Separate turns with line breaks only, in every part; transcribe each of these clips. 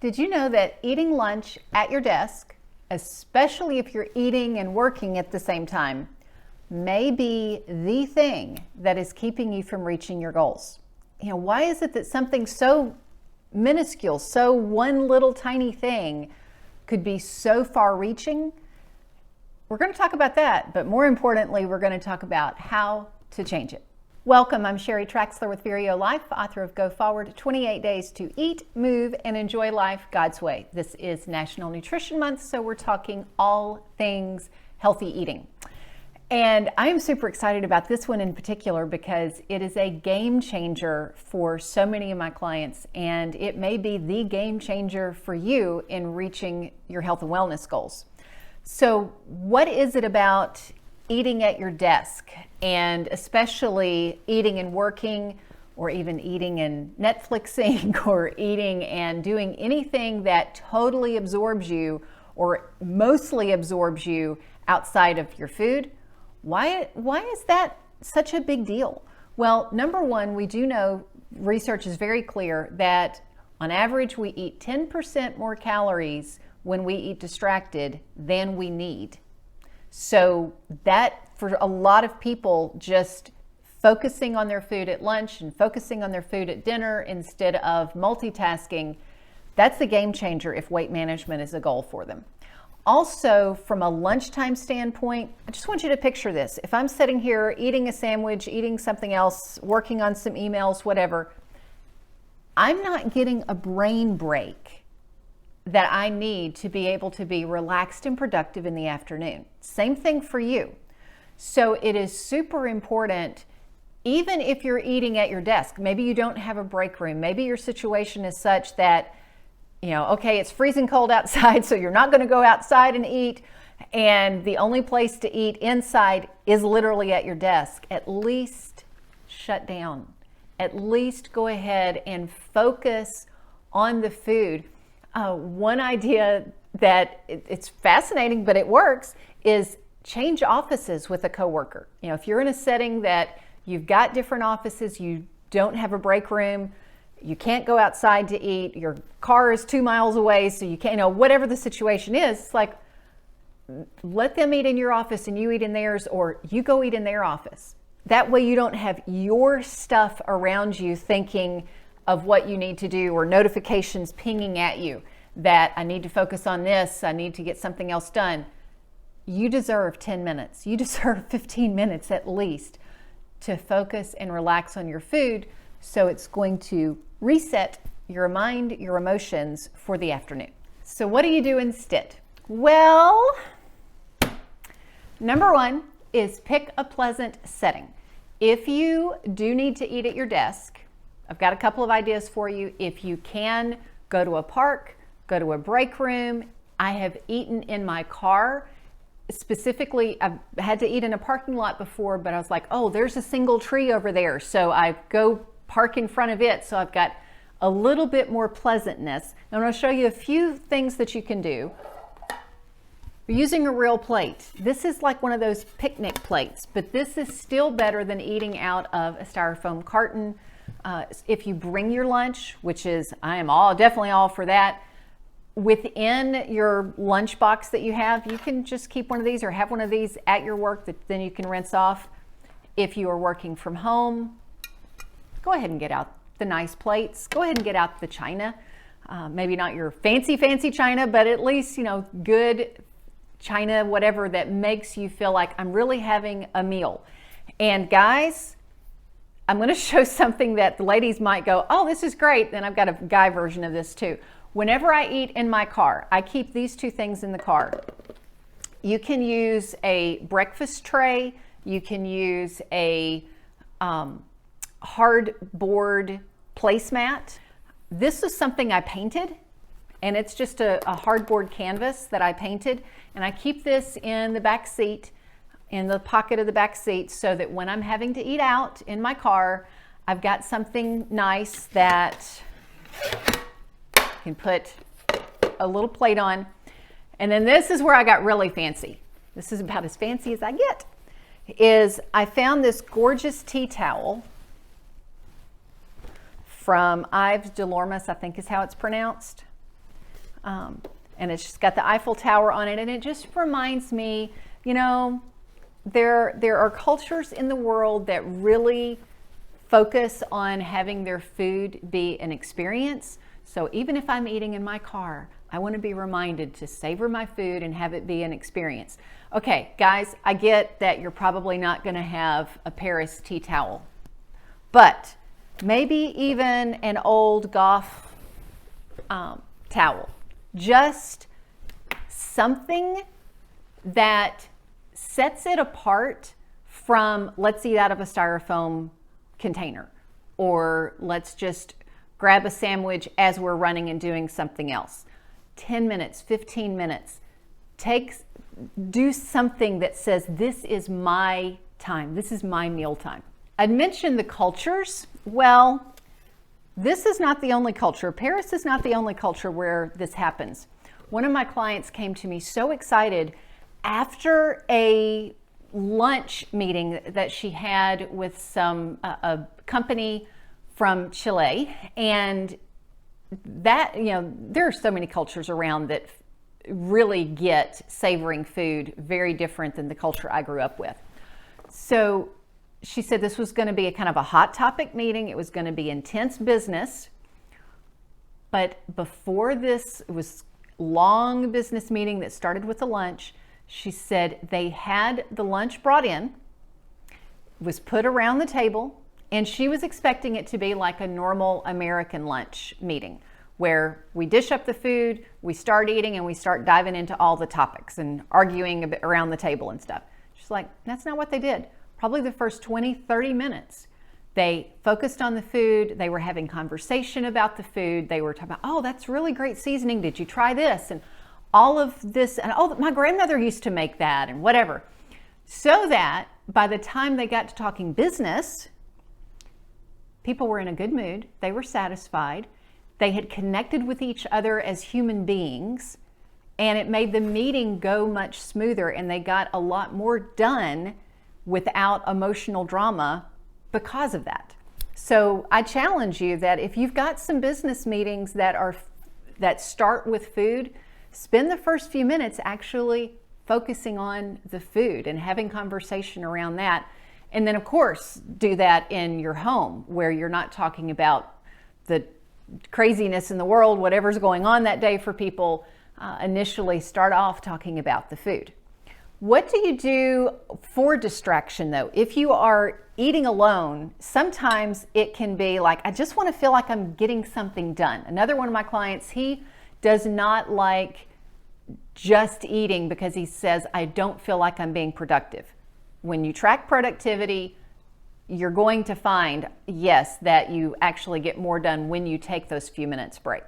Did you know that eating lunch at your desk, especially if you're eating and working at the same time, may be the thing that is keeping you from reaching your goals? Why is it that something so minuscule, so one little tiny thing could be so far reaching? We're going to talk about that, but more importantly, we're going to talk about how to change it. Welcome, I'm Sheri Traxler with Nourish Your Life, author of Go Forward, 28 Days to Eat, Move, and Enjoy Life God's Way. This is National Nutrition Month, so we're talking all things healthy eating. And I am super excited about this one in particular because it is a game changer for so many of my clients, and it may be the game changer for you in reaching your health and wellness goals. So what is it about eating at your desk, and especially eating and working, or even eating and Netflixing, or eating and doing anything that totally absorbs you or mostly absorbs you outside of your food? Why is that such a big deal? Well, number one, we do know, research is very clear that on average we eat 10% more calories when we eat distracted than we need. So that, for a lot of people, just focusing on their food at lunch and focusing on their food at dinner instead of multitasking, that's a game changer if weight management is a goal for them. Also, from a lunchtime standpoint, I just want you to picture this. If I'm sitting here eating a sandwich, eating something else, working on some emails, whatever, I'm not getting a brain break that I need to be able to be relaxed and productive in the afternoon. Same thing for you. So it is super important, even if you're eating at your desk, maybe you don't have a break room, maybe your situation is such that, okay, it's freezing cold outside, so you're not going to go outside and eat, and the only place to eat inside is literally at your desk. At least shut down. At least go ahead and focus on the food. One idea that it's fascinating, but it works, is change offices with a coworker. If you're in a setting that you've got different offices, you don't have a break room, you can't go outside to eat, your car is 2 miles away, so you can't, whatever the situation is, it's like, let them eat in your office and you eat in theirs, or you go eat in their office. That way you don't have your stuff around you thinking of what you need to do, or notifications pinging at you that I need to focus on this, I need to get something else done. You deserve 10 minutes. You deserve 15 minutes at least to focus and relax on your food, so it's going to reset your mind, your emotions for the afternoon. So what do you do instead? Well, number one is pick a pleasant setting. If you do need to eat at your desk, I've got a couple of ideas for you. If you can, go to a park, go to a break room. I have eaten in my car. Specifically, I've had to eat in a parking lot before, but I was like, oh, there's a single tree over there, so I go park in front of it, so I've got a little bit more pleasantness. I'm going to show you a few things that you can do. We're using a real plate. This is like one of those picnic plates, but this is still better than eating out of a styrofoam carton. If you bring your lunch, which is, I am definitely all for that, within your lunch box that you have, you can just keep one of these or have one of these at your work that then you can rinse off. If you are working from home, go ahead and get out the nice plates. Go ahead and get out the china. Maybe not your fancy china, but at least, good china, whatever that makes you feel like I'm really having a meal. And guys, I'm going to show something that the ladies might go, oh, this is great. Then I've got a guy version of this too. Whenever I eat in my car, I keep these two things in the car. You can use a breakfast tray. You can use a hardboard placemat. This is something I painted, and it's just a hardboard canvas that I painted. And I keep this in the back seat, in the pocket of the back seat, so that when I'm having to eat out in my car, I've got something nice that can put a little plate on. And then this is where I got really fancy. This is about as fancy as I get. Is I found this gorgeous tea towel from Yves Delormis, I think is how it's pronounced. And it's just got the Eiffel Tower on it. And it just reminds me, there are cultures in the world that really focus on having their food be an experience. So even if I'm eating in my car, I want to be reminded to savor my food and have it be an experience. Okay, guys, I get that you're probably not going to have a Paris tea towel, but maybe even an old Goff towel. Just something that sets it apart from, let's eat out of a styrofoam container, or let's just grab a sandwich as we're running and doing something else. 10 minutes, 15 minutes. Do something that says, this is my time. This is my meal time. I'd mentioned the cultures. Well, this is not the only culture. Paris is not the only culture where this happens. One of my clients came to me so excited after a lunch meeting that she had with a company from Chile, and that, there are so many cultures around that really get savoring food very different than the culture I grew up with. So she said this was going to be a kind of a hot topic meeting. It was going to be intense business. But before this, it was a long business meeting that started with a lunch. She said they had the lunch brought in, was put around the table, and she was expecting it to be like a normal American lunch meeting where we dish up the food, we start eating, and we start diving into all the topics and arguing a bit around the table and stuff. She's like, that's not what they did. Probably the first 20, 30 minutes, they focused on the food. They were having conversation about the food. They were talking about, oh, that's really great seasoning. Did you try this? And all of this, and oh, my grandmother used to make that, and whatever. So that by the time they got to talking business, people were in a good mood. They were satisfied. They had connected with each other as human beings, and it made the meeting go much smoother, and they got a lot more done without emotional drama because of that. So I challenge you that if you've got some business meetings that start with food, spend the first few minutes actually focusing on the food and having conversation around that. And then, of course, do that in your home where you're not talking about the craziness in the world, whatever's going on that day for people. Initially start off talking about the food. What do you do for distraction, though? If you are eating alone, sometimes it can be like, I just want to feel like I'm getting something done. Another one of my clients, he does not like just eating because he says, I don't feel like I'm being productive. When you track productivity, you're going to find, yes, that you actually get more done when you take those few minutes break.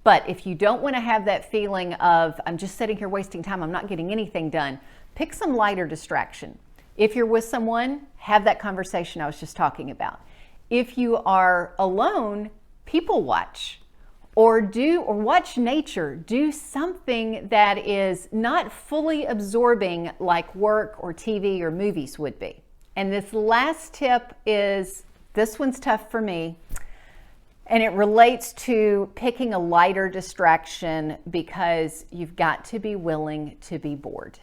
But if you don't want to have that feeling of, I'm just sitting here wasting time, I'm not getting anything done, pick some lighter distraction. If you're with someone, have that conversation I was just talking about. If you are alone, people watch. Or watch nature. Do something that is not fully absorbing like work or TV or movies would be. And this last tip this one's tough for me, and it relates to picking a lighter distraction because you've got to be willing to be bored.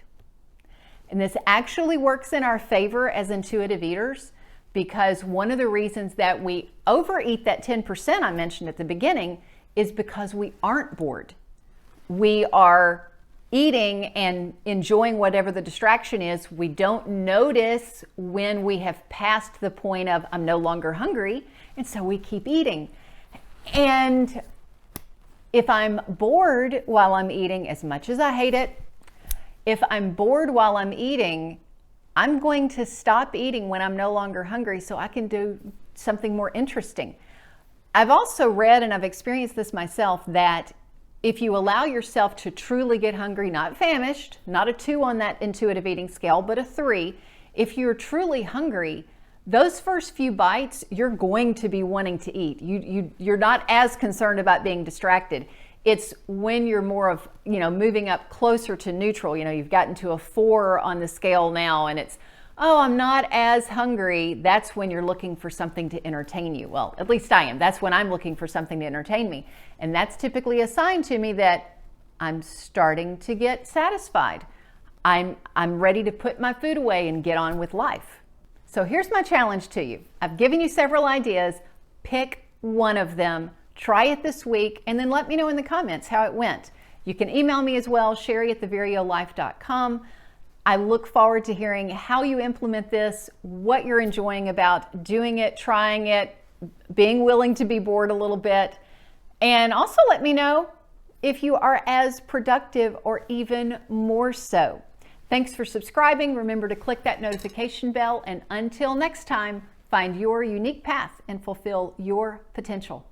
And this actually works in our favor as intuitive eaters, because one of the reasons that we overeat that 10% I mentioned at the beginning is because we aren't bored. We are eating and enjoying whatever the distraction is. We don't notice when we have passed the point of I'm no longer hungry, and so we keep eating. And if I'm bored while I'm eating, as much as I hate it, if I'm bored while I'm eating, I'm going to stop eating when I'm no longer hungry so I can do something more interesting. I've also read, and I've experienced this myself, that if you allow yourself to truly get hungry, not famished, not a 2 on that intuitive eating scale, but a 3, if you're truly hungry, those first few bites, you're going to be wanting to eat. You're not as concerned about being distracted. It's when you're more of, moving up closer to neutral, you've gotten to a 4 on the scale now, and it's, oh, I'm not as hungry. That's when you're looking for something to entertain you. Well, at least I am. That's when I'm looking for something to entertain me. And that's typically a sign to me that I'm starting to get satisfied. I'm ready to put my food away and get on with life. So here's my challenge to you. I've given you several ideas. Pick one of them, try it this week, and then let me know in the comments how it went. You can email me as well, sheri@theveryolife.com. I look forward to hearing how you implement this, what you're enjoying about doing it, trying it, being willing to be bored a little bit. And also let me know if you are as productive or even more so. Thanks for subscribing. Remember to click that notification bell. And until next time, find your unique path and fulfill your potential.